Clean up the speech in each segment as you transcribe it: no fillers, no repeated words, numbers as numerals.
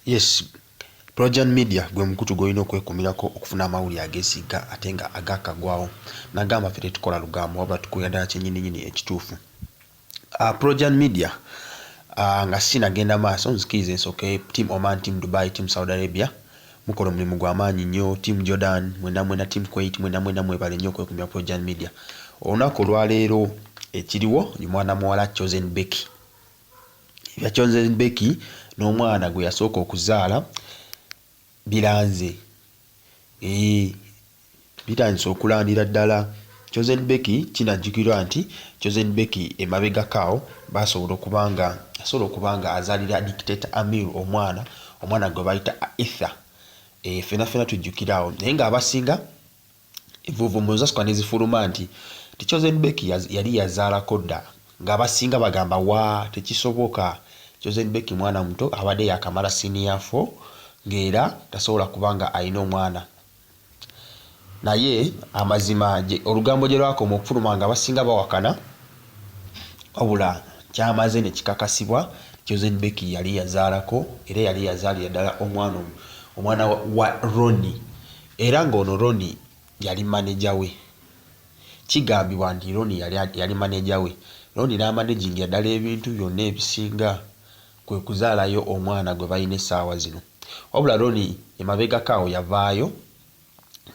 Yes, Projan Media gwe mukutu gwolina okwekumirako okufuna amawulire ageesiga ate nga agakagwawo. Nagamba ffe tetukola lugambo wabula tukulira ddala kyennyininyini ekituufu. Projan Media nga sinagenda maaso nzikiriza ensooke Team Oman, Team Dubai, Team Saudi Arabia mukola omulimu gw'amaanyi nnyo. Team Jordan mwena Team Kuwait mwena mwebale nnyo okwekumira Projan Media. Olunaku olwaleero ekiriwo ye mwana muwala Chosen Becky. Ebya Chosen Becky n'omwana gwe yasooka okuzaala biranze bitandise okulandira ddala. Chosen Becky kinajjukirwa nti Chosen Becky emabegakaawo basobola okuba nga azaalira dictator Amir omwana gwe bayita Ether. Fena tujjukirawo naye nga abasinga evuvumuza sikuba nezifuluma nti Chosen Becky yali yazaalako dda ng'abasinga bagamba wa tekisoboka. Chosen Becky mwana muto abadde yakamala senior 4 ng'era tasobola kubanga alina omwana. Naye amazima olugambo gye lwakoma okufuluma nga abasinga bawakana wabula kyamaze ne kikakasibwa Chosen Becky yali yazaalako era yali yazaalira ddala omwana wa Ronnie era ng'ono Ronnie yali maneja we. Kigambibwa nti Ronnie yali maneja we. Ronnie n'amanagingira ddala ebintu byonna ebisinga kwe kuzaalayo omwana gwe balina essaawa zino. Wabula Ronnie emabegakaawo yavaayo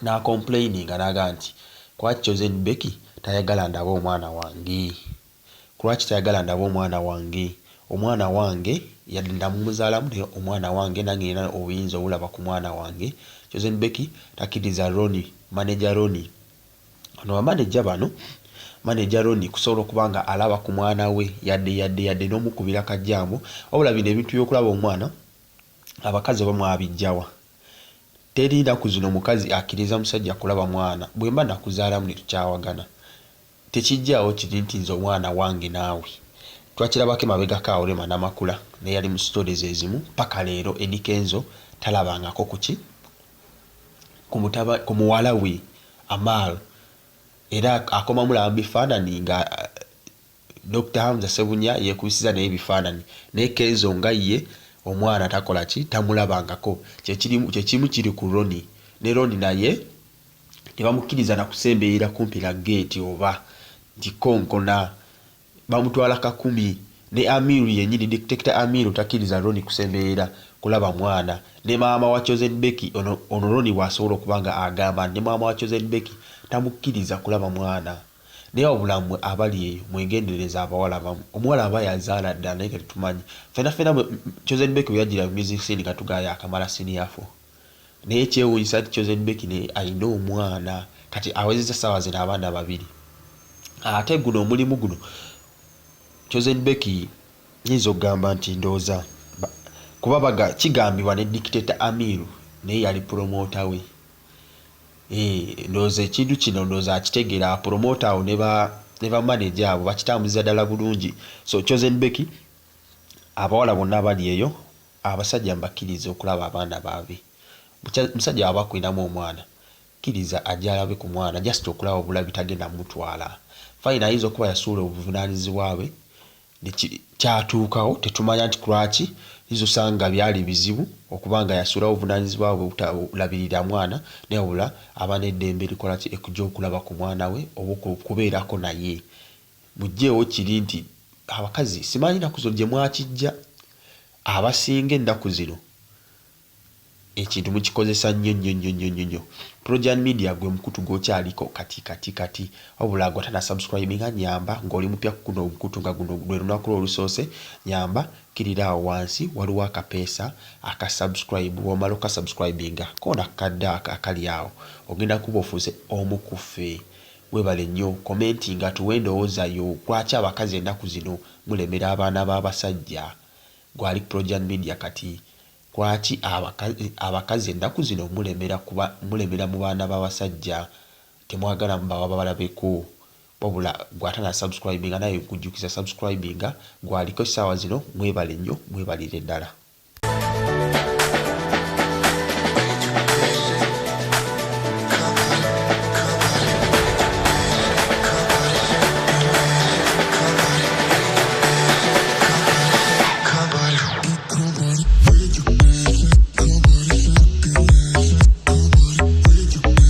n'acomplaininga n'aga nti kwaki Chosen Becky tayagala ndaba omwana wange, lwaki tayagala ndaba omwana wange, omwana wange yadde ndamumuzaalamu naye omwana wange nange nina obuyinza obulaba ku mwana wange. Chosen Becky takkiriza Ronnie manager Ronnie ono bamaneja bano manager Ronnie kusobola okuba nga alaba ku mwana we yadde n'omukubira kajjambo. Wabula bino ebintu by'okulaba omwana abakazi bamu abijjawa. Teri nnaku zino omukazi akkiriza musajja kulaba mwana bwe mba nakuzaalamu ne tukyawagana tekijjaawo kiri nti nze omwana wange naawe. Twakirabako emabegakaawo Rema Namakula naye yali mu stories ezimu paka leero Eddie Kenzo talabangako ku muwala we Amal era akoma mulaba bifaananyi nga Dr. Hamza Sebunya yeekubisiza naye bifaananyi naye Kenzo nga ye omwana takola ki tamulabangako. Kyekimu kiri ku Ronnie ne Ronnie naye tebamukkiriza na kusemberera kumpi na gate oba ndikonkona bamutwala kakumi. Ne Amiru yennyini dictator Amiru takkiriza Ronnie kusemberera kulaba mwana. Ne maama wa Chosen Becky ono Ronnie wasobola okuba nga agamba ne maama wa Chosen Becky tamukkiriza kulaba mwana. Naye obulamu abali eyo mwegendereza abawala bamu omuwala aba yazaala ddala naye tetumanyi fena Chosen Becky bwe yajjira mu music scene nga tugaya akamala senior 4 naye kyewuunyisa nti Chosen Becky naye alina omwana kati awezezza ssaawa zino abaana babiri. Ate guno omulimu guno Chosen Becky nyinza okugamba nti ndowooza kuba kigambibwa ne dictator Amiru naye yali promota we. Ndowooza ekintu kino ndowooza akitegeera promota awo ne ba manager abo bakitambuliza ddala bulungi. So Chosen Becky abawala bonna abali eyo abasajja mbakkiriza okulaba abaana baabwe. Musajja aba akwinamu omwana kkiriza ajja alabe ku mwana just okulaba obulabi tagenda mutwala. Fine ayinza okuba yasuula obuvunaanyizibwa bwe kyatuukawo tetumanya nti lwaki izo sanga byali bizibu okuba nga yasuulawo obuvunaanyizibwa bwe butalabirira mwana naye wabula aba n'eddembe likola ki ekujja okulaba ku mwana we oba okubeerako naye. Mugjeewo kiri nti abakazi simanyi ennaku zo gye mwakijja abasinga ennaku zino ekintu mukikozesa nnyo. Projan Media gwe mukutu gw'okyaliko kati wabula gwatana subscribinga nyamba ng'oli mupya kuno omukutu nga guno lwe lunaku olusoose nyamba kirira awo wansi waliwo akapeesa aka subscribe wamala okasubscribinga koona kadde akali awo ogenda kuba ofuuse omu ku ffe. Webale nnyo komenti nga tuwe endowooza yo lwaki abakazi ennaku zino mulemera abaana b'abasajja. Gwali Projan Media kati lwaki abakazi ennaku zino mulemera mu baana b'abasajja temwagala mubaba balabeko wabula gwatana subscribinga naye nkujjukiza subscribinga gwaliko essaawa zino mwebale nnyo mwebalire ddala.